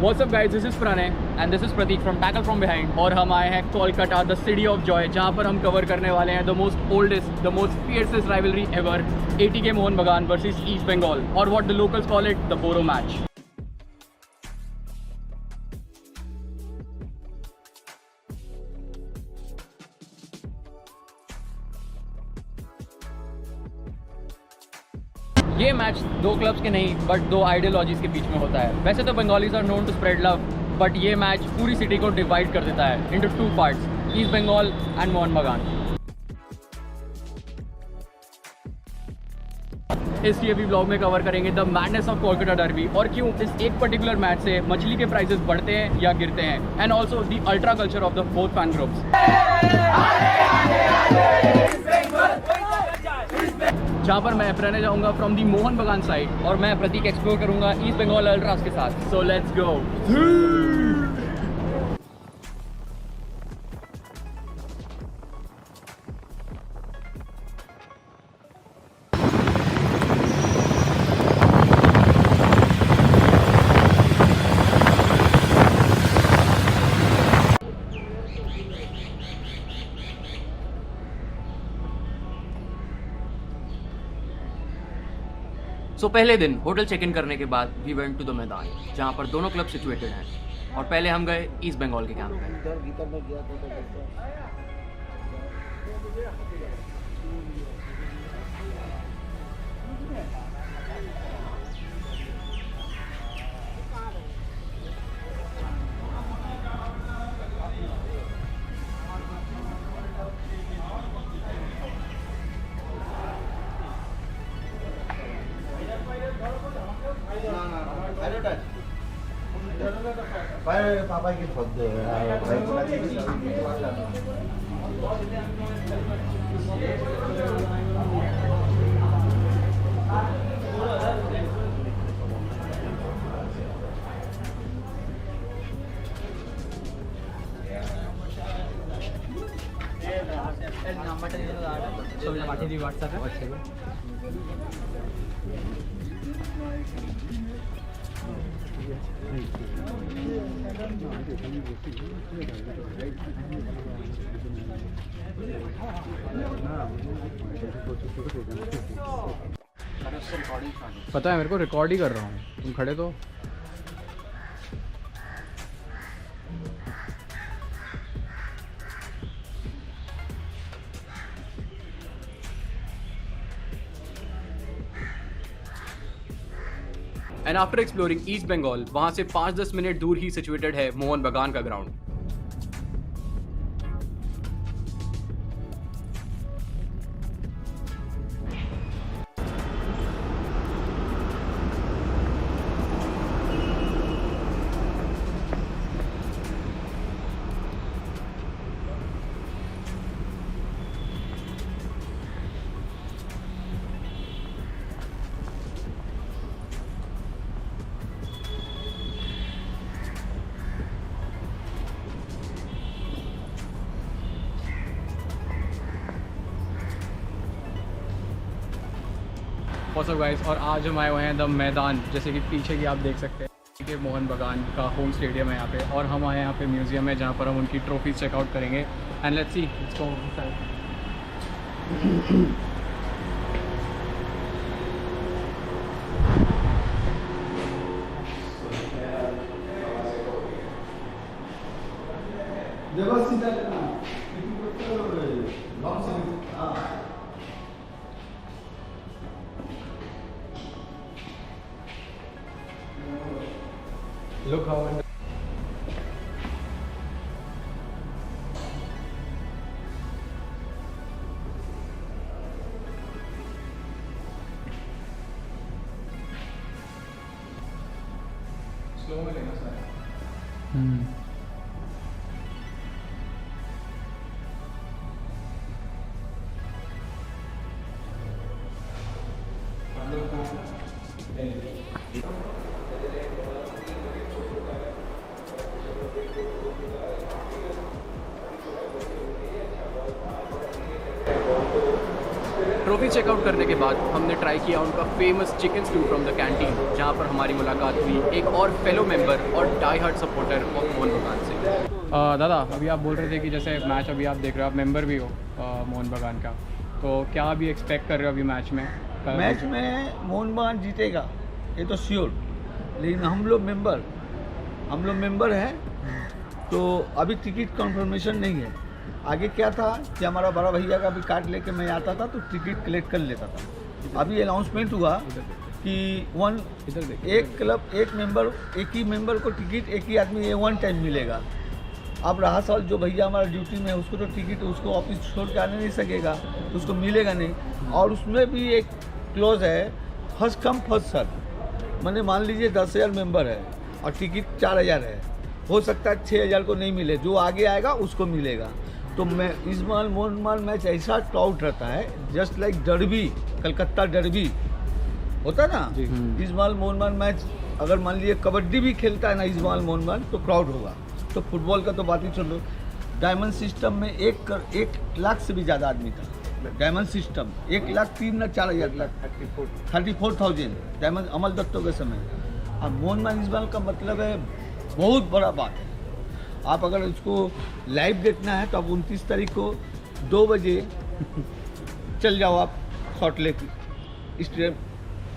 What's up guys, this is Pranay and this is Pratik from Tackle From Behind और हम आए हैं Kolkata the city of joy जहाँ पर हम कवर करने वाले हैं the most oldest the most fiercest rivalry ever ATK Mohun Bagan versus East Bengal और what the locals call it the boro match. ये मैच दो क्लब्स के नहीं बट दो आइडियोलॉजीज के बीच में होता है। वैसे तो Bengalis are known to spread love but ये मैच पूरी सिटी को डिवाइड कर देता है into two parts, East Bengal and Mohan Bagan. इस टीवी ब्लॉग में कवर करेंगे the madness of Kolkata derby और क्यों इस एक पर्टिकुलर मैच से मछली के प्राइसेस बढ़ते हैं या गिरते हैं and also the ultra culture of the both fan groups. जहाँ पर मैं रहने जाऊंगा from the Mohan Bagan side और मैं प्रतीक एक्सप्लोर करूंगा ईस्ट बंगाल अल्ट्रास के साथ। So let's go. सो पहले दिन होटल चेक इन करने के बाद वी वेंट टू द मैदान जहाँ पर दोनों क्लब सिचुएटेड हैं और पहले हम गए ईस्ट बंगाल के कैंप में। पापा की खुद पता है मेरे को रिकॉर्ड ही कर रहा हूँ, तुम खड़े तो। And after exploring East Bengal वहां से 5-10 मिनट दूर ही सिचुएटेड है मोहन बगान का ग्राउंड। व्हाट्स अप गाइस, और आज हम आए हुए हैं द मैदान, जैसे कि पीछे की आप देख सकते हैं कि मोहन बगान का होम स्टेडियम है यहाँ पे और हम आए यहाँ पे म्यूजियम है जहाँ पर हम उनकी ट्रॉफी चेकआउट करेंगे and let's see let's go inside. Look how slow में लेना सारा। ट्रॉफी चेकआउट करने के बाद हमने ट्राई किया उनका famous chicken stew from the canteen, जहाँ पर हमारी मुलाकात हुई एक और फेलो मेंबर और die hard supporter of Mohan Bagan से। दादा, अभी आप बोल रहे थे कि जैसे मैच अभी आप देख रहे हो, आप मेंबर भी हो मोहन बगान का, तो क्या अभी एक्सपेक्ट कर रहे हो अभी मैच में? मैच में मोहन बगान जीतेगा ये तो श्योर, लेकिन हम लोग मेंबर हैं, तो अभी टिकट कंफर्मेशन नहीं है। आगे क्या था कि हमारा बड़ा भैया का भी कार्ड लेके मैं आता था तो टिकट कलेक्ट कर लेता था। अभी अनाउंसमेंट हुआ कि एक क्लब एक मेंबर, एक ही मेंबर को टिकट एक ही आदमी ये 1 टाइम मिलेगा। अब रहा सवाल जो भैया हमारा ड्यूटी में है उसको तो टिकट उसको ऑफिस छोड़ के आने नहीं सकेगा, तो उसको मिलेगा नहीं। और उसमें भी एक क्लोज है फर्स्ट कम फर्स्ट सर्व, मैंने मान लीजिए 10,000 मेंबर है और टिकट 4,000 है, हो सकता है 6,000 को नहीं मिले, जो आगे आएगा उसको मिलेगा। तो मैं इस बार मोहन बगान मैच ऐसा क्राउड रहता है just like derby, Calcutta derby होता ना, इस बार मोहन बगान मैच अगर मान लीजिए कबड्डी भी खेलता है ना इस बार मोहन बगान, तो क्राउड होगा। तो फुटबॉल का तो बात ही छोड़ो, डायमंड सिस्टम में 1 लाख से भी ज़्यादा आदमी था। डायमंड सिस्टम 1,03,04,000 34,000 डायमंड अमल दत्तों के समय। अब मोहन बगान इस बार का मतलब है बहुत बड़ा बात है। आप अगर इसको लाइव देखना है तो आप 29 तारीख को 2 बजे चल जाओ आप सॉल्ट लेक स्टेडियम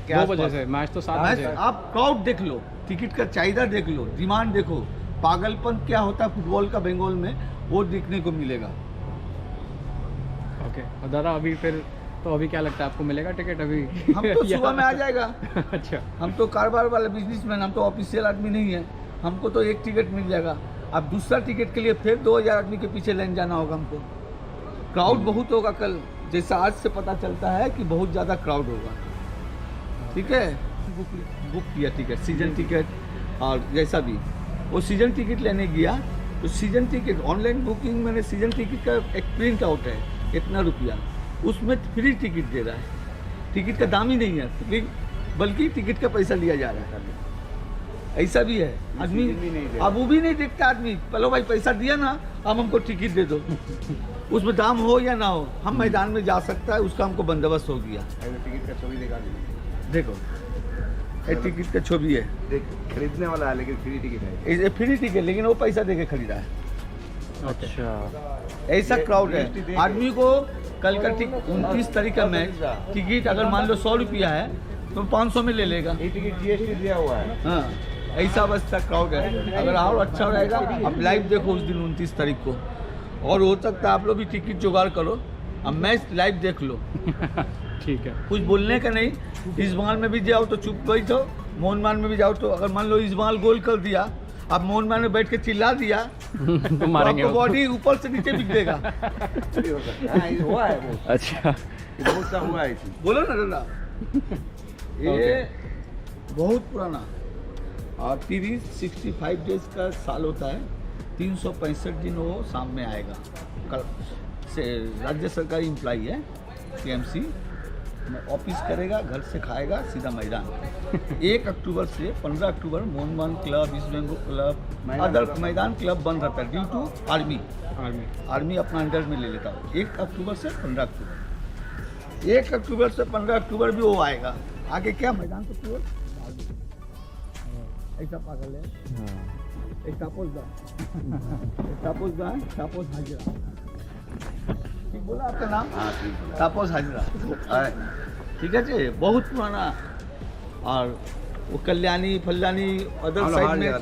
के 2 बजे से मैच तो 7 बजे। आप क्राउड देख लो, टिकट का चाहिदा देख लो, डिमांड देखो, पागलपन क्या होता है फुटबॉल का बंगाल में वो देखने को मिलेगा। ओके, और दादा अभी फिर तो अभी क्या लगता है आपको मिलेगा टिकट अभी? हम तो सुबह में आ जाएगा। अच्छा, हम तो कारोबार वाले बिजनेसमैन, हम तो ऑफिशियल आदमी नहीं है, हमको तो 1 टिकट मिल जाएगा। अब दूसरा टिकट के लिए फिर 2,000 आदमी के पीछे लाइन जाना होगा हमको। क्राउड बहुत होगा कल, जैसा आज से पता चलता है कि बहुत ज़्यादा क्राउड होगा। ठीक है, बुक किया टिकट, सीजन टिकट और जैसा भी वो सीजन टिकट लेने गया तो सीजन टिकट ऑनलाइन बुकिंग मैंने सीजन टिकट का एक प्रिंट आउट है इतना रुपया, उसमें फ्री टिकट दे रहा है। टिकट का दाम ही नहीं है, बल्कि टिकट का पैसा लिया जा रहा है। ऐसा भी है आदमी, अब वो भी नहीं देखता आदमी, चलो भाई पैसा दिया ना अब हमको टिकट दे दो, उसमें दाम हो या ना हो हम मैदान में जा सकता है, उसका हमको बंदोबस्त हो गया। टिकट का छवि देखा देखो ये टिकट का छवि है, खरीदने वाला है लेकिन फ्री टिकट है, ये फ्री टिकट लेकिन वो पैसा दे के खरीदा है। अच्छा, ऐसा क्राउड है। आदमी को कल का 29 तारीख का मैच टिकट अगर मान लो 100 रुपया है तो 500 में ले लेगा। ये टिकट GST दिया हुआ है। हाँ, ऐसा अवस्था क्राउड है। अगर और अच्छा रहेगा अब लाइव देखो उस दिन 29 तारीख को, और हो सकता है आप लोग भी टिकट जुगाड़ करो, अब मैच लाइव देख लो। ठीक है, कुछ बोलने का नहीं, इस बाल में भी जाओ तो चुप बैठो, मोहन बगान में भी जाओ तो अगर मान लो इस बाल गोल कर दिया, अब मोहन बगान में बैठ के चिल्ला दिया तो मारेंगे आपको बॉडी ऊपर से नीचे बिक देगा। हुआ है वो। अच्छा, बहुत सा हुआ है। बोलो ना दादा, ये बहुत पुराना और 65 डेज का साल होता है, 365 दिन वो शाम में आएगा। कल से राज्य सरकारी एम्प्लॉई है, TMC में ऑफिस करेगा, घर से खाएगा, सीधा मैदान। 1 अक्टूबर से 15 अक्टूबर Mohan Bagan club, East Bengal club, other Maidan club बंद रहता है ड्यू टू आर्मी अपना अंडर में ले लेता है। 1 अक्टूबर से 15 अक्टूबर, 1 अक्टूबर से 15 अक्टूबर भी वो आएगा। आगे क्या मैदान तो पूरा ऐसा पागल है। एक तापोस हाजरा, ठीक बोला आपका नाम? हाँ ठीक है। तापोस हाजरा, ठीक है जी, बहुत पुराना। और वो कल्याणी फल्यानी अदर साइड में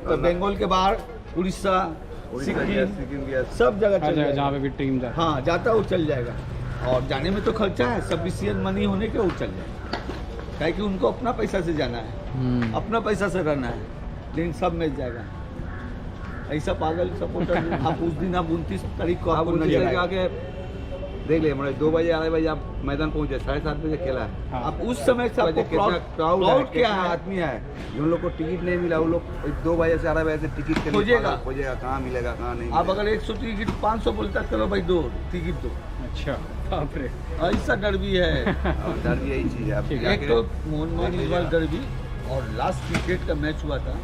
तो बंगाल के बाहर उड़ीसा, सिक्किम सब जगह चल जाएगा, जहाँ पे भी टीम जाए। हाँ जाता वो चल जाएगा, और जाने में तो खर्चा है, सफिशिएंट मनी होने के वो चल जाएगा, काहे कि उनको अपना पैसा से जाना है, अपना पैसा से रहना है, लेकिन सब मिल जाएगा। ऐसा पागल सपोर्टर आप उस दिन आप 29 तारीख को आप आपको नजर नजर लगा के देख ले, मतलब 2 बजे 2:30 बजे आप मैदान पहुंचे, 7:30 बजे खेला है। हाँ। आप उस समय से आपको कितना क्राउड है, क्या कितना है, आदमी है, जिन लोग को टिकट नहीं मिला वो लोग 2 बजे से 2:30 बजे से टिकट के लिए खोजेगा। खोजेगा, कहाँ मिलेगा कहाँ नहीं आप मिलेगा। अगर 100 टिकट 500 बोलता चलो भाई 2 टिकट दो, अच्छा, बाप रे, ऐसा डर भी है। और डर भी यही चीज़ है। आप एक तो मोहन बगान इस बार डर भी, और लास्ट क्रिकेट का मैच हुआ था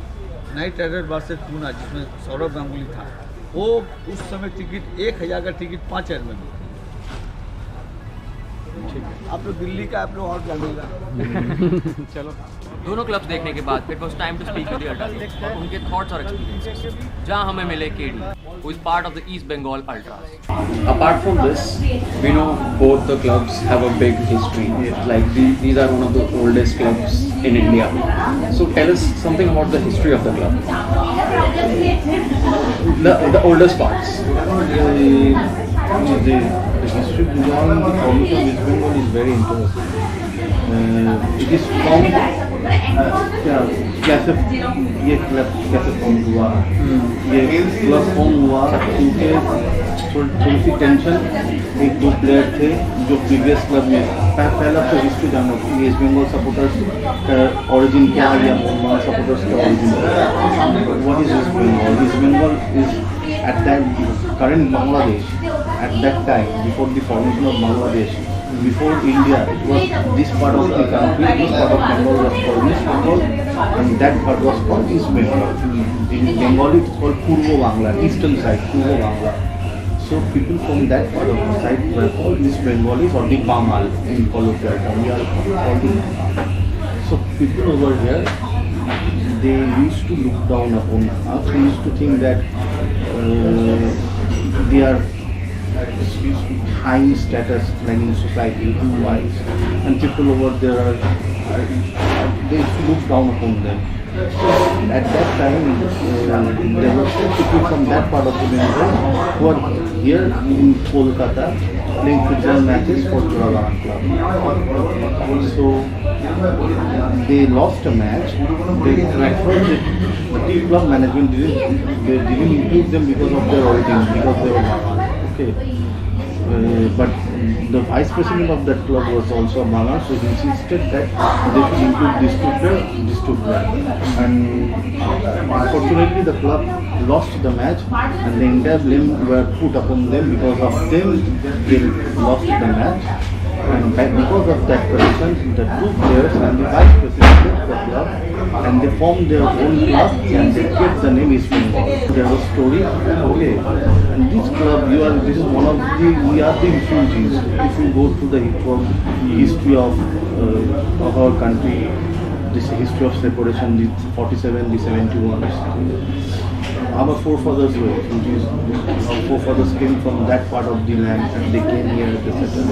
नाइट राइडर वर्सेस पूना, जिसमें सौरभ गांगुली था, वो उस समय टिकट 1000 का टिकट 5000 में मिला। आप लोग दिल्ली का आप लोग और जानेगा। चलो दोनों क्लब्स देखने के बाद it was time to speak with the ultras और उनके थॉट्स और एक्सपीरियंसेस, जहां हमें मिले KD who is part of the East Bengal ultras. apart from this, we know both the clubs have a big history. Like these are one of the oldest clubs in India. So tell us something about the history of the club. The oldest parts. The history behind the formation of East Bengal is very interesting. It is formed कैसे ये club कैसे form हुआ, ये club form हुआ क्योंकि थोड़ी सी tension, एक दो प्लेयर थे जो प्रीवियस क्लब में पहला तो हिस्ट्री जानो ईस्ट बंगाल सपोर्टर्स का ओरिजिन क्या है या मोहम्मद सपोर्टर्स का origin what is East Bengal. East Bengal is at that current Bangladesh, at that time before the formation of Bangladesh, before India, it was this part of the country, this part of Bengal was called East Bengal and that part was called East Bengal. In Bengali it's called Purbo Bangla, eastern side, Purbo Bangla. So people from that part of the side were called East Bengalis or the Bangal in colloquial term. We are called the Bangal. So people over here, they used to look down upon us. They used to think that they are high status like in society wise, and people over there are they look down upon them. At that time, there were people from that part of the Bengal who are here in Kolkata playing football matches for Juragan Club. So they lost a match. They preferred the club management didn't include them because of their origin, because they were Bangal. Okay. But the vice president of that club was also a Bangal, so he insisted that they should include these two players. And unfortunately, the club lost the match, and the entire blame were put upon them. Because of them, they lost the match. And because of that position, the two players and the vice president left the club, and they formed their own club, and they kept the name East Bengal. There was a story, okay, and this club, this is one of the, we are the refugees. If you go to the history of our country, this history of separation, the 47, the 71, our forefathers were, our forefathers came from that part of the land and they came here to settle.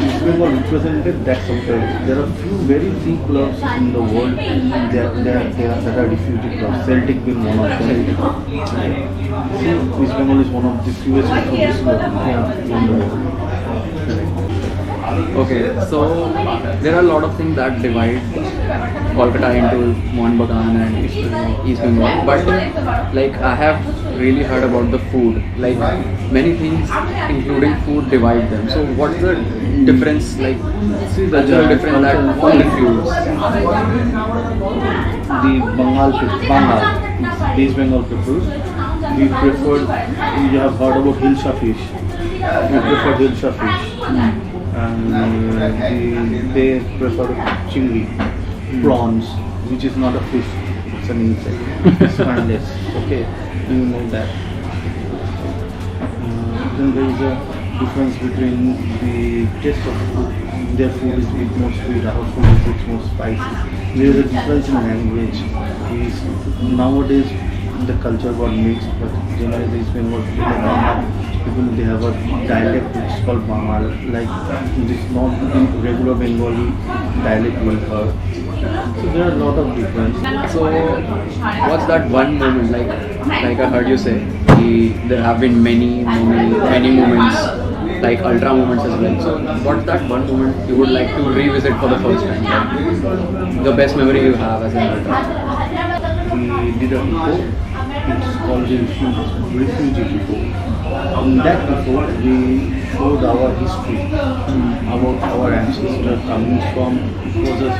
East Bengal represented that sector. There are very few clubs in the world that are refugee clubs. Celtic being one of them. East Bengal is one of the fewest refugee clubs in the world. Okay, so there are a lot of things that divide Kolkata into Mohun Bagan and East Bengal, but like I have really heard about the food. Like many things, including food, divide them. So what's the difference? Like cultural difference that food refutes. The East Bengal people, we preferred. You have heard about Hilsa fish. We prefer Hilsa fish. And they prefer chingri, prawns, which is not a fish, it's an insect, it's spineless, okay, you know that. Then there is a difference between the taste of food. Their food is a bit more sweet, our food is a bit more spicy. There is a difference in language. Nowadays the culture got mixed, but generally the East Bengal people, they have a dialect which is called Bangal, like it is not regular Bengali dialect we heard. So there are a lot of difference. So what's that one moment? Like I heard you say, there have been many moments, like ultra moments as well. So what's that one moment you would like to revisit for the first time? Like, the best memory you have as an ultra? We did a depot, it's called the refugee depot. In that depot, we showed our history, about our ancestors coming from. It was a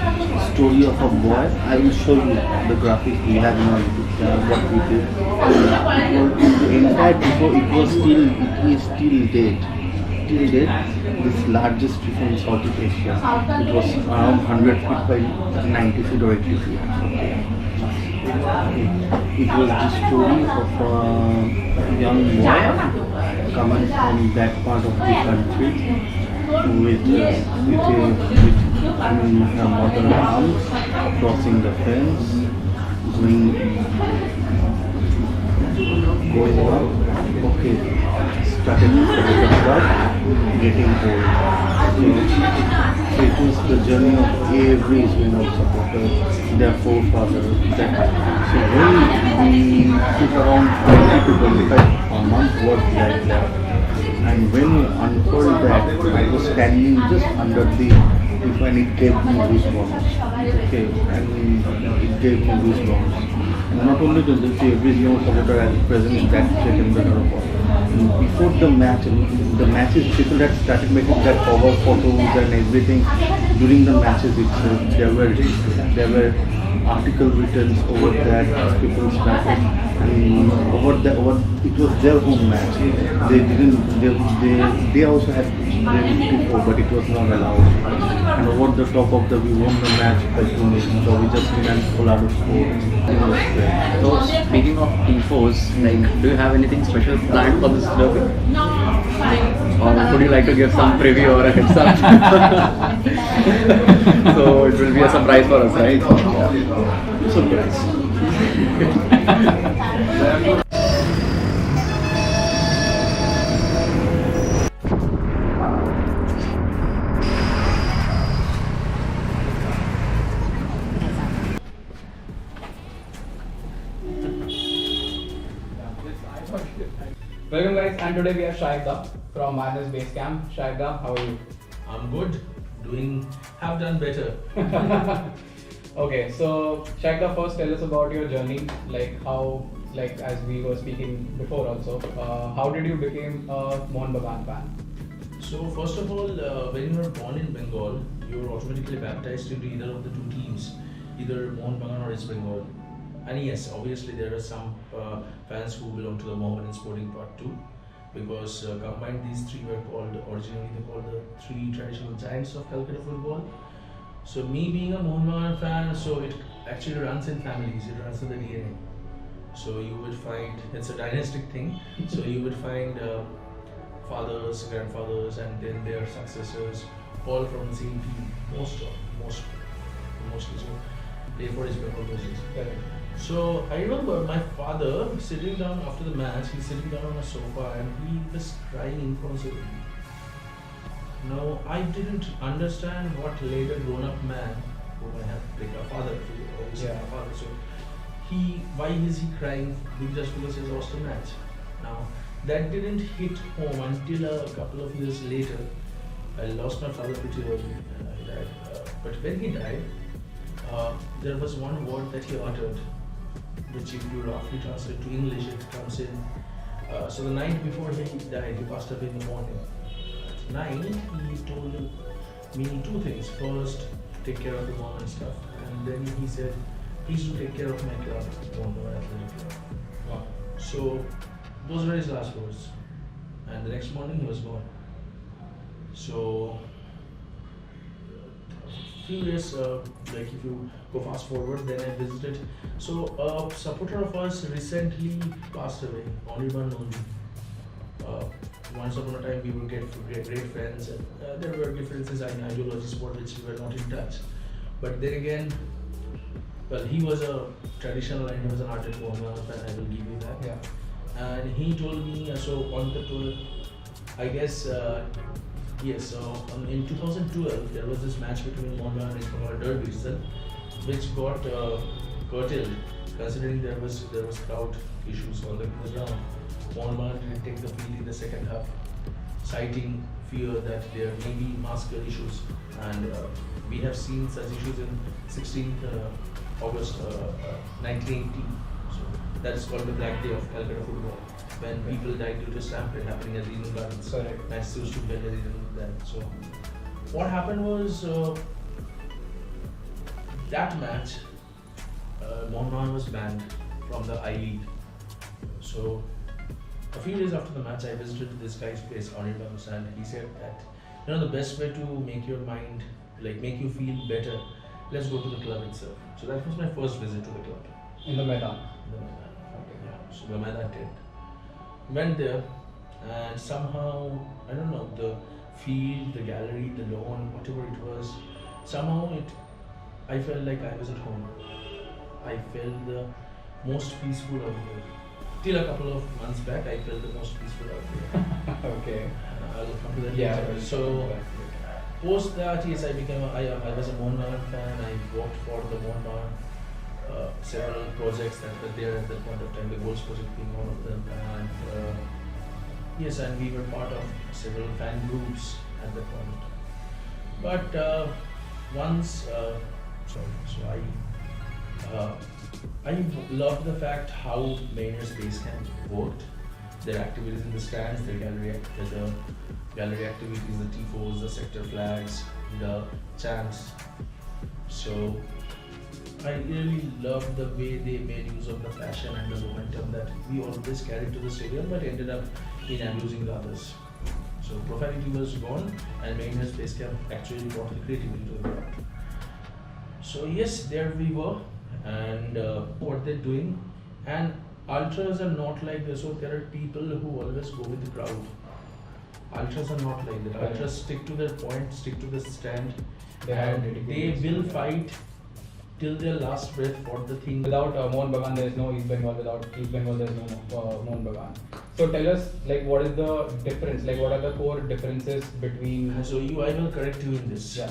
story of a boy. I will show you the graphic we have in our YouTube channel, what we did. The entire depot, it is still dead. Till date, this largest depot in Southeast Asia. It was around 100 feet by 90 feet or 80 feet. Okay. It was the story of a young boy coming from that part of the country her mother arms, crossing the fence, going up, okay, started the club, getting old. So it was the journey of every Bengal supporter, their forefathers. So when we took around 20 to 25 a month work like that, and when we unfurled that, I was standing just under the if and it gave me goosebumps. Okay, and it gave me goosebumps. And not only to the every young supporter as present in that chamber. Before the matches, people that started making that cover photos and everything during the matches itself. There were articles written over that. People started it was their home match. They also had before, but it was not allowed. And over the top of we won the match by 2-0. So we just win and pull out of sport. So speaking of tifos, like, do you have anything special planned for this derby? Or would you like to give some preview or a heads up? So it will be a surprise for us, right? Yeah. Surprise. Welcome guys, and today we have Shaikda from Madness Base Camp. Shaikda, how are you? I'm good. Have done better. Okay, so Shaikda, first tell us about your journey, as we were speaking before also, how did you become a Mohun Bagan fan? So first of all, when you were born in Bengal, you were automatically baptized into either of the two teams, either Mohun Bagan or East Bengal. And yes, obviously there are some fans who belong to the Mohammedan Sporting Part 2, because combined these three were originally the three traditional giants of Calcutta football. So me being a Mohun Bagan fan, so it actually runs in families, it runs in the DNA. So you would find, it's a dynastic thing, so you would find fathers, grandfathers, and then their successors, all from the same team, mostly. So they for his Bengal versions. So I remember my father sitting down after the match, he's sitting down on a sofa and he was crying in front of me. Now I didn't understand what led a grown-up man, whom I have like a father, obviously my father. So why is he crying just because he's lost a match? Now that didn't hit home until a couple of years later. I lost my father pretty early. He died. But when he died, there was one word that he uttered, which if you roughly translate to English, it comes in. So the night before he died, he passed away in the morning. At night, he told me two things. First, take care of the mom and stuff. And then he said, please do take care of my club, Mohun Athletic Club. Wow. So those were his last words. And the next morning, he was gone. So few years, like if you go fast forward, then I visited. So a supporter of us recently passed away, Anirban Nandi. Once upon a time we were great friends, and there were differences in ideologies for which we were not in touch. But then again, well, he was a traditional and he was an ardent Mohun fan, I will give you that. Yeah. And he told me, so on the tour, I guess, yes, so in 2012 there was this match between Mohun and East Bengal derby itself, which got curtailed considering there was crowd issues on the ground. Mohun didn't take the field in the second half, citing fear that there may be massacre issues, and we have seen such issues in 16th August 1980. So that is called the Black Day of Calcutta football, when people died due to stampede happening at the Eden Gardens. Correct. Matches used to be held then. So what happened was that match, Mohun was banned from the I-League. So a few days after the match, I visited this guy's place, Anirban's, and he said that, the best way to make your mind, make you feel better, let's go to the club itself. So that was my first visit to the club. In the Maidan? Okay. Yeah. So the Maidan tent. Went there, and somehow, I don't know, the field, the gallery, the lawn, whatever it was, somehow I felt like I was at home. I felt the most peaceful out here. Till a couple of months back, I felt the most peaceful out here. Okay. I'll come to that Yeah. later. So post that, yes, I was a Mohun Bagan fan. I worked for the Mohun Bagan, several projects that were there at that point of time. The Goals project being one of them, and yes, and we were part of several fan groups at that point of time. But once, I loved the fact how Mariners Base Camp worked. Their activities in the stands, their gallery activities, the tifos, the sector flags, the chants. So I really loved the way they made use of the passion and the momentum that we always carried to the stadium, but ended up in abusing the others. So profanity was gone, and Mariners Base Camp actually brought the creativity to the crowd. So yes, there we were, and what they're doing, and ultras are not like this. So there are people who always go with the crowd. Ultras are not like that. Ultras stick to their point, stick to the stand, and they will fight till their last breath for the thing. Without Mohun Bagan, there is no East Bengal. Without East Bengal, there is no Mohun Bagan. So tell us, like, what is the difference? Like, what are the core differences between? So I will correct you in this. Yeah.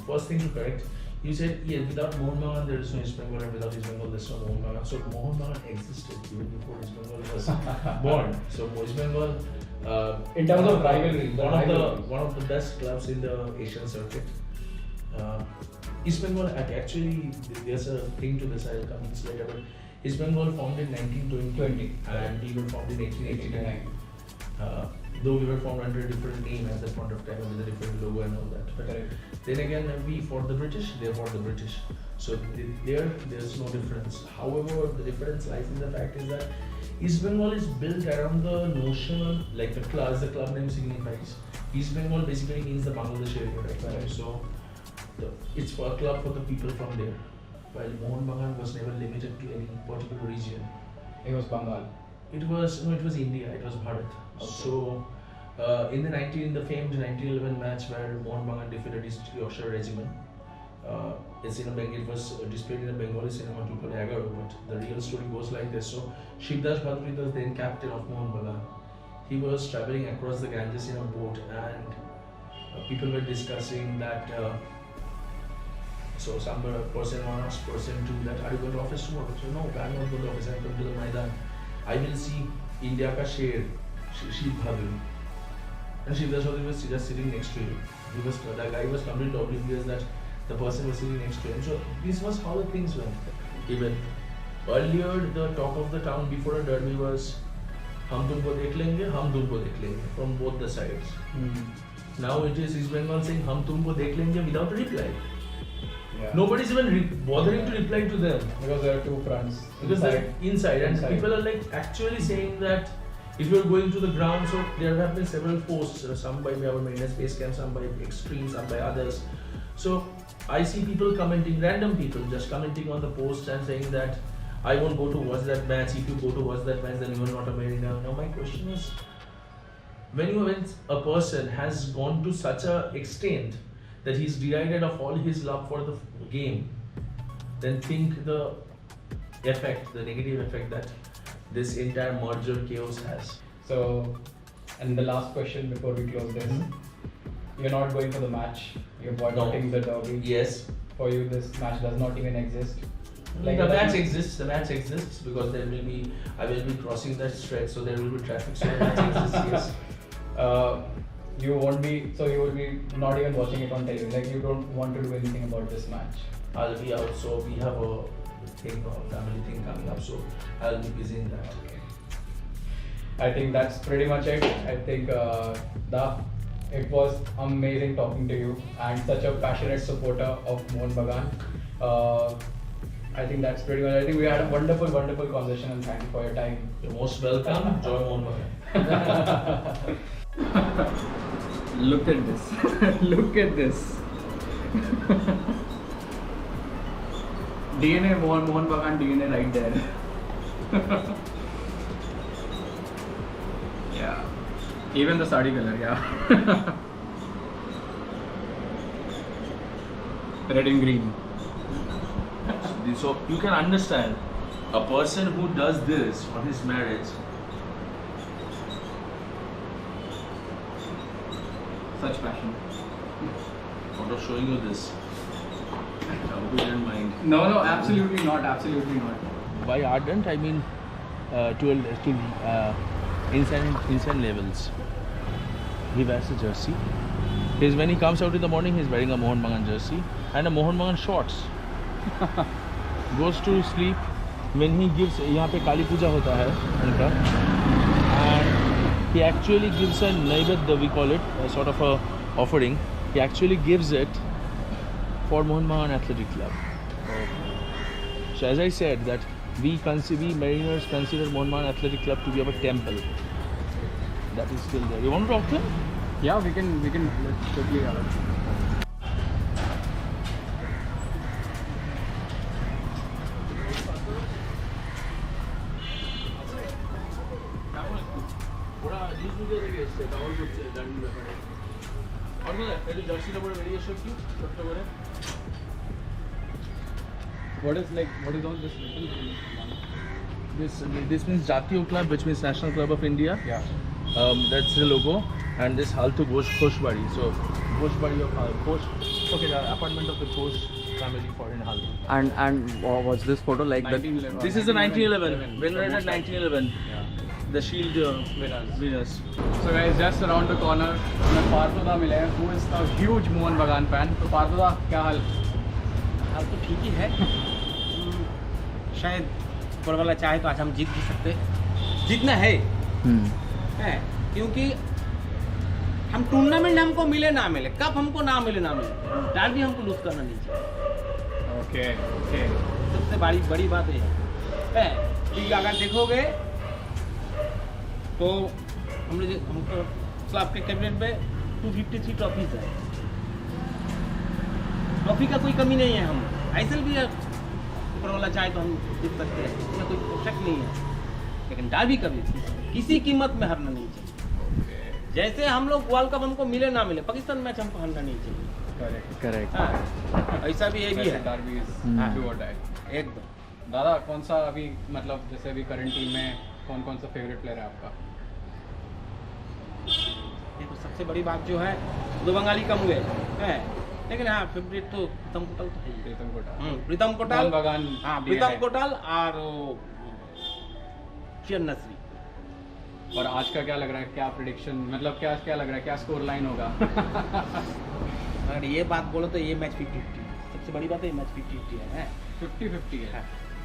First thing to correct, you said without Mohun Bagan there is no East Bengal, and without East Bengal there is no Mohun Bagan. So Mohun Bagan existed even before East Bengal was born. So East Bengal, In terms of rivalry, one of the best clubs in the Asian circuit. East Bengal, actually, there's a thing to this. I'll come in later. But East Bengal formed in 1920, and we were formed in 1889. Though we were formed under a different name at that point of time, with a different logo and all that. But then again, we fought the British, they fought the British. So there's no difference. However, the difference lies in the fact is that East Bengal is built around the notion, like the club name signifies. East Bengal basically means the Bangladesh area, right? So it's for a club for the people from there. While Mohun Bagan was never limited to any particular region. It was Bengal. It was India. It was Bharat. Okay. So, in the famed 1911 match where Mohun Bagan defeated East Yorkshire Regiment, it was displayed in a Bengali cinema called Agar. But the real story goes like this. So, Shivdas Bhadri, the then captain of Mohun Bagan, he was traveling across the Ganges in a boat, and people were discussing that. So some person one asked person two that, are you going to office tomorrow? So no, I'm not going to office, I'm going to the Maidan. I will see India ka sher, Shiv Bhadri. And Shivdas Bhadri was just sitting next to him. The guy was completely oblivious that the person was sitting next to him. So this was how the things went. Even earlier, the talk of the town before a derby was, hum tumko dekh lenge, from both the sides. Now it is East Bengal saying, hum tumko dekh lenge without a reply. Yeah. Nobody's even bothering to reply to them. Because there are two fronts. Because they're inside. And people are like actually saying that if you're going to the ground, so there have been several posts, some by our Mariners Base Camp, some by Extreme, some by others. So I see people commenting, random people just commenting on the posts and saying that I won't go to watch that match. If you go to watch that match, then you are not a Mariner. Now my question is, when a person has gone to such an extent that he's derided of all his love for the game, then think the negative effect that this entire merger chaos has. So, and the last question before we close this, you're not going for the match, you're boycotting the derby. Yes. For you, this match does not even exist. The match exists because I will be crossing that stretch, so there will be traffic, so the match exists, yes. You will be not even watching it on television, like you don't want to do anything about this match. I'll be out, so we have a family thing coming up, so I'll be busy in that. I think that's pretty much it. I think it was amazing talking to you and such a passionate supporter of Mohun Bagan. I think that's pretty much. I think we had a wonderful conversation, and thank you for your time. You're most welcome. Joy Mohun Bagan. Look at this. Look at this. DNA, Mohun Bagan DNA right there. Yeah. Even the sari color, yeah. Red and green. So you can understand a person who does this on his marriage. Such passion. Thought of showing you this. I hope you didn't mind. No, absolutely not. Absolutely not. By ardent, I mean to insane levels. He wears a jersey. When he comes out in the morning, he's wearing a Mohun Bagan jersey and a Mohun Bagan shorts. Goes to sleep. When he gives, यहाँ पे काली पूजा होता है उनका, and he actually gives a naivedya, we call it, a sort of a offering. He actually gives it for Mohun Bagan Athletic Club. So as I said, that we Mariners consider Mohun Bagan Athletic Club to be our temple. That is still there. You want to talk to him? Yeah, we can let's quickly have it. What is all this written? This means Jatiyo Club, which means National Club of India. Yeah. That's the logo. And this Haltu Ghoshbari. So Ghoshbari of Ghosh. Okay, the apartment of the Ghosh family for in Haltu. And what's this photo like? 1911. This is the 1911. Venerated 1911. Yeah. The shield winners. So guys, just around the corner, हमें पार्थोदा मिले हैं, who is a huge Mohan बागान fan. तो पार्थोदा क्या हाल? हाल तो ठीक ही है। शायद ऊपर वाला चाहे तो आज हम जीत भी सकते, जीतना है, क्योंकि हम टूर्नामेंट हमको मिले ना मिले, कप हमको ना मिले, डाल भी हमको लूज करना नहीं चाहिए। ओके। सबसे बड़ी बात ये है कि अगर देखोगे तो हमको क्लब के कैबिनेट में 253 ट्रॉफीज है। ट्रॉफी का कोई कमी नहीं है, हम आईएसएल भी ऊपर वाला चाहे तो हम जीत सकते हैं, इसमें कोई शक नहीं है। लेकिन डाल भी कभी किसी कीमत में हारना नहीं चाहिए। जैसे हम लोग वर्ल्ड कप हमको मिले ना मिले, पाकिस्तान मैच हमको हारना नहीं चाहिए। करेक्ट। ऐसा भी ये भी है एकदम। दादा कौन सा अभी मतलब जैसे अभी करंट टीम में कौन सा फेवरेट प्लेयर है आपका? देखो सबसे बड़ी बात जो है दो बंगाली कम हुए हैं, लेकिन हाँ फेवरेट तो प्रीतम कोटाल तो है। प्रीतम कोटाल बागान, हाँ प्रीतम कोटाल और चियन नसरी। और आज का क्या लग रहा है, क्या प्रेडिक्शन, मतलब क्या लग रहा है, क्या स्कोर लाइन होगा? अगर ये बात बोलो तो ये मैच 50-50, सबसे बड़ी बात है ये मैच 50-50 है। 50-50 है।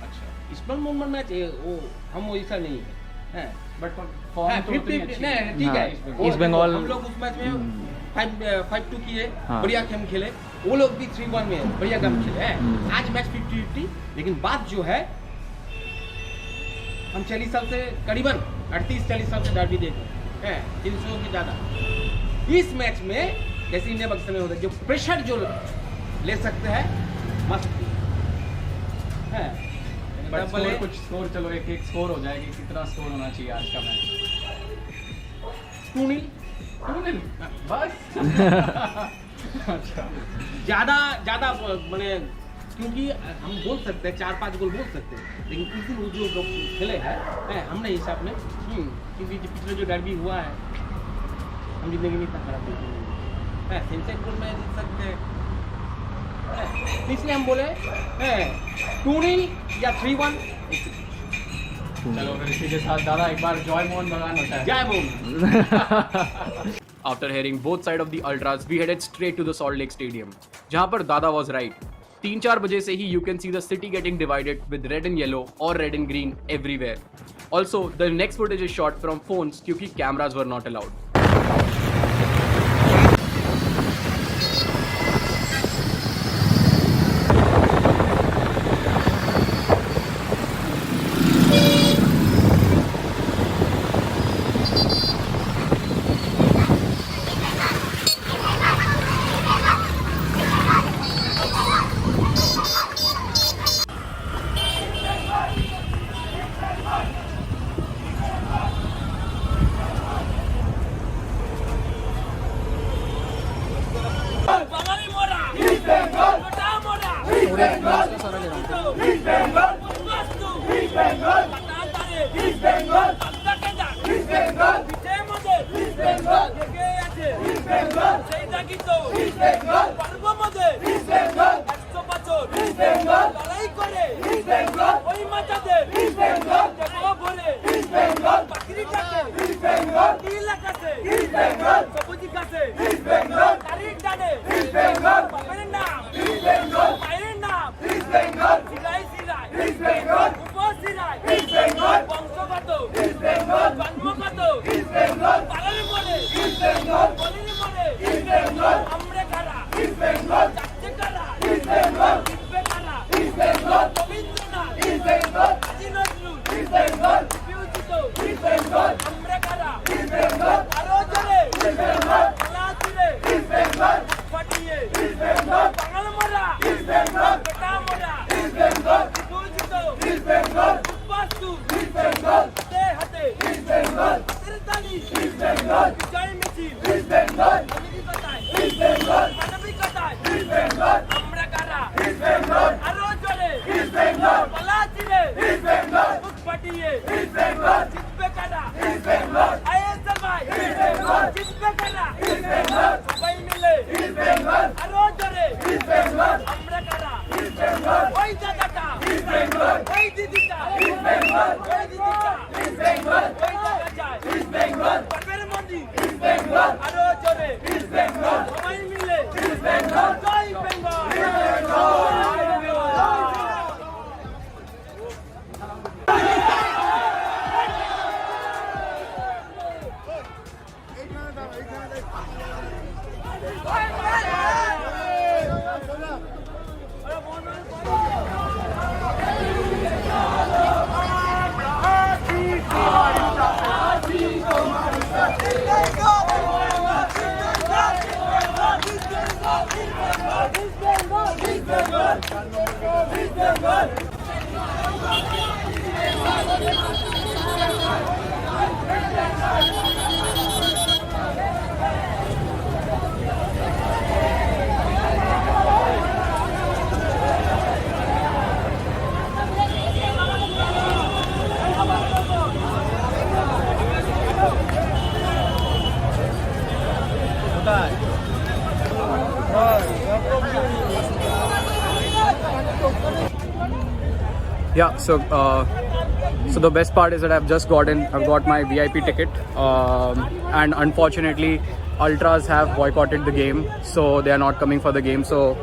अच्छा। स्पेन मोहम्मद मैच वो हम वैसा नहीं है, बट फॉर्म तो उतनी अच्छी है। ठीक है। ईस्ट बंगाल हम लोग उस मैच में 5-2 किए, बढ़िया गेम खेले, वो लोग भी 3-1 में बढ़िया गेम खेले हैं। आज मैच 50-50, लेकिन बात जो है हम 40 साल से करीबन 38-40 साल से डर्बी देखे हैं, 300 से ज़्यादा। इस मैच में जैसे इंडिया पाकिस्तान में होता है, जो प्रेशर जो ले सकते हैं मस्त है। बट स्कोर चलो एक स्कोर हो जाएगी, कितना स्कोर होना चाहिए आज का मैच? 2-0 बस। अच्छा। ज़्यादा मैंने, क्योंकि हम बोल सकते हैं 4-5 गोल बोल सकते हैं, लेकिन इस दिन वो जो लोग खेले हैं हमने हिसाब में, क्योंकि पिछले जो डर्बी हुआ है हम जिंदगी में इतना खराब नहीं है, सेंसेट गोल में जीत सकते हैं, इसलिए हम बोले 2-0 या 3-1। चलो फिर इसी के साथ दादा एक बार जय मोहन बागान होता है। जय Mohan. After hearing both side of the ultras, we headed straight to the Salt Lake Stadium, जहाँ पर दादा was right. 3-4 बजे से ही you can see the city getting divided with red and yellow or red and green everywhere. Also, the next footage is shot from phones क्योंकि cameras were not allowed. Yeah, so the best part is that I've got my VIP ticket, and unfortunately Ultras have boycotted the game, so they are not coming for the game. So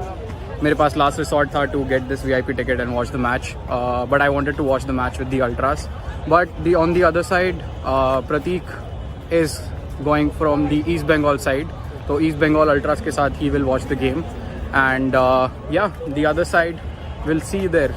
मेरे पास last resort था to get this VIP ticket and watch the match, but I wanted to watch the match with the Ultras. But on the other side, Prateek is going from the East Bengal side, so East Bengal Ultras के साथ he will watch the game, and yeah, the other side we'll see there.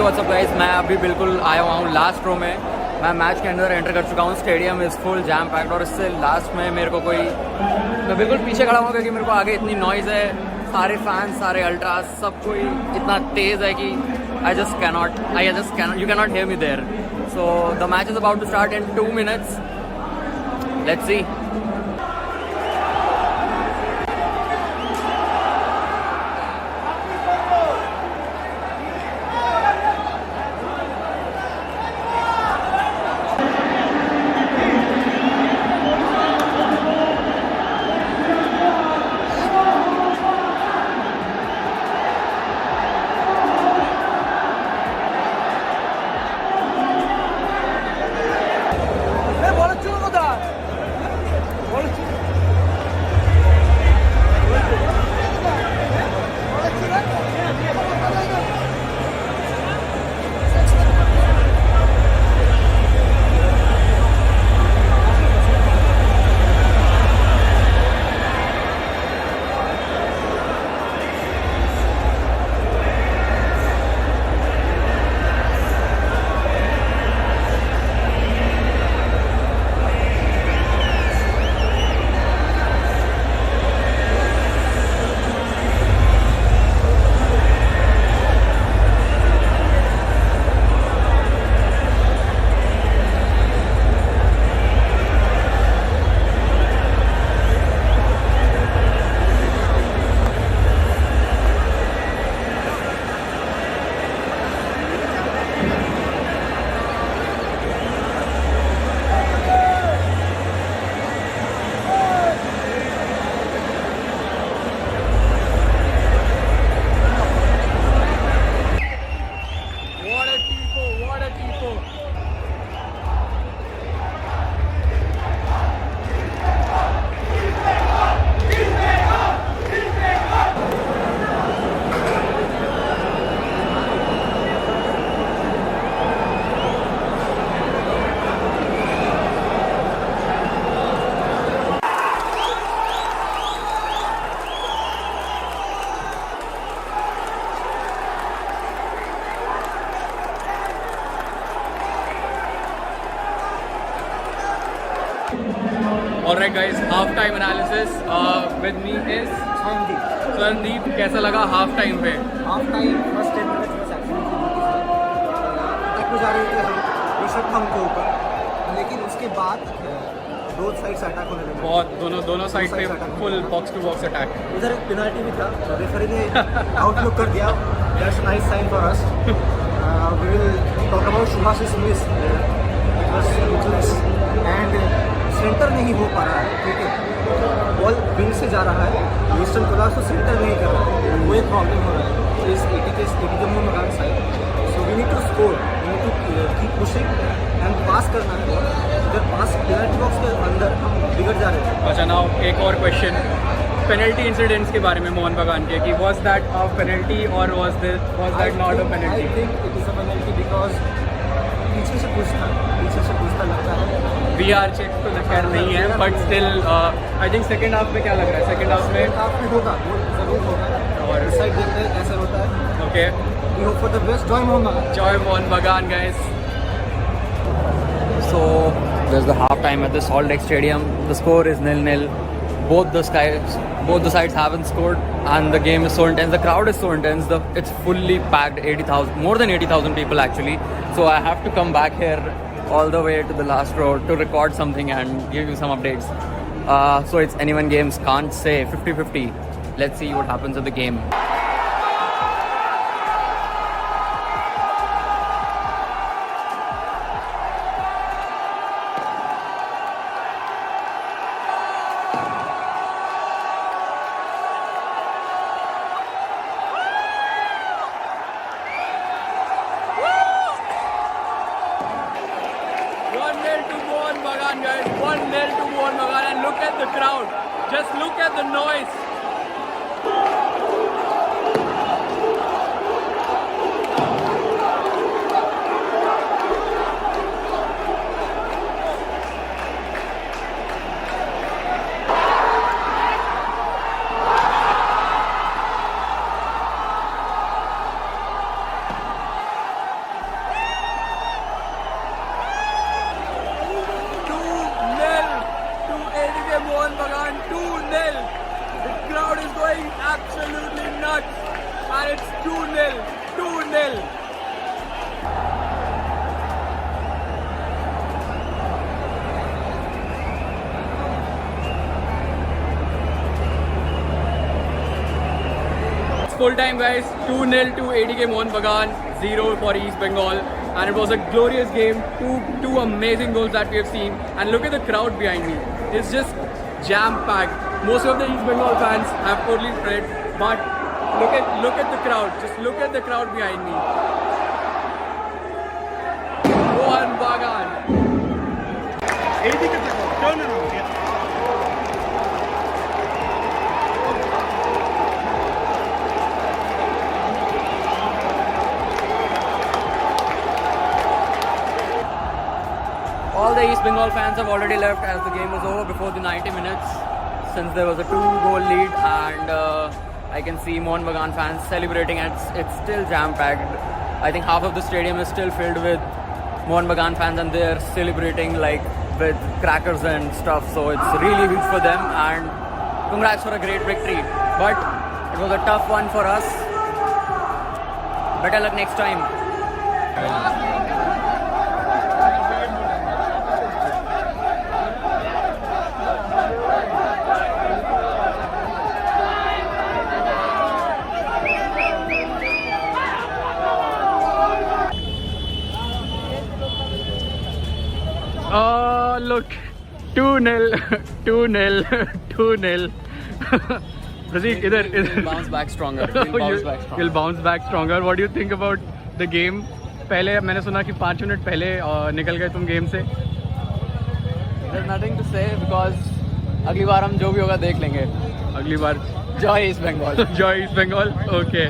WhatsApp guys, मैं अभी बिल्कुल आया हुआ हूँ last row में। मैं मैच के अंदर एंटर कर चुका हूँ। Stadium is full jam packed और इससे लास्ट में मेरे को मैं बिल्कुल पीछे खड़ा हूँ क्योंकि मेरे को आगे इतनी नॉइज़ है, सारे फैंस, सारे अल्ट्रास, सब कोई इतना तेज़ है कि you cannot hear me there. So the match is about to start in 2 minutes. Let's see. Alright guys, half time analysis with me is Sandeep. कैसा लगा हाफ टाइम पे? हाफ टाइम फर्स्ट 10 मिनट्स बस actually attack हो जा रहे थे हम, pressure था हमके ऊपर, लेकिन उसके बाद दो साइड से अटैक होने लगे। बहुत दोनों साइड पे full box to box attack. उधर एक पेनल्टी भी था, रेफरी ने आउटलुक कर दिया। That's nice sign for us. We will talk about Subhasish miss and centre नहीं हो पा रहा है, ठीक है, बॉल विंग से जा रहा है, वेस्टर्न कोलास तो सेंटर नहीं कर रहा है, वो एक प्रॉब्लम हो रहा है। सो इस 80 के Mohun Bagan side, so we need to score, we need to keep pushing and pass करना है। अगर पास पेनल्टी बॉक्स के अंदर हम बिगड़ जा रहे हैं। अच्छा, नाउ एक और क्वेश्चन पेनल्टी इंसिडेंट्स के बारे में मोहन बगान के, कि वाज दैट अ पेनल्टी और was that not a penalty? I think it is a penalty because पीछे से पूछता लगता है। VR चेक तो खैर नहीं है, but still I think second half में क्या लग रहा है? सेकंड हाफ में आपने होगा, वो जरूर होगा। और इस साइड देखते हैं कैसे होता है। Okay, we hope for the best. जॉय मोहन बगान। जॉय Mohan Bagan guys. So there's the half time at the Salt Lake Stadium. The score is 0-0. Both the sides haven't scored, and the game is so intense. The crowd is so intense. It's fully packed. 80,000, more than 80,000 people actually. So I have to come back here all the way to the last row to record something and give you some updates. So it's anyone games. Can't say 50-50. Let's see what happens at the game. Guys, 1-0 to Mohan Bagan, and look at the crowd. Just look at the noise. Mohan Bagan 2-0. The crowd is going absolutely nuts, and it's 2-0. 2-0. It's full time, guys. 2-0 to ATK Mohan Bagan, 0 for East Bengal, and it was a glorious game. Two amazing goals that we have seen, and look at the crowd behind me. It's just jam-packed. Most of the East Bengal fans have totally spread, but look at the crowd. Just look at the crowd behind me. Mohan Bagan. All the East Bengal fans have already left as the game was over before the 90 minutes, since there was a 2-goal lead, and I can see Mohan Bagan fans celebrating. It's still jam-packed. I think half of the stadium is still filled with Mohan Bagan fans, and they're celebrating like with crackers and stuff. So it's really huge for them, and congrats for a great victory. But it was a tough one for us. Better luck next time. Oh, look, 2-0, 2-0, 2-0. Pratik, We'll bounce back stronger. You'll bounce back stronger. What do you think about the game? पहले मैंने सुना कि 5 minute पहले निकल गए तुम game से. There's nothing to say because अगली बार हम जो भी होगा देख लेंगे. अगली बार Joy East Bengal. Joy East Bengal. Okay.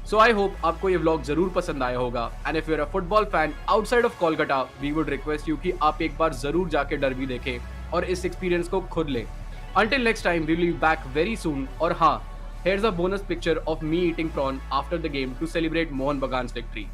So I hope आपको ये व्लॉग जरूर पसंद आया होगा and if you are a football fan outside of Kolkata we would request you कि आप एक बार जरूर जाके डर्बी देखें और इस एक्सपीरियंस को खुद लें. Until next time, we will be back very soon. और हाँ, here's a bonus picture of me eating prawn after the game to celebrate Mohun Bagan's victory.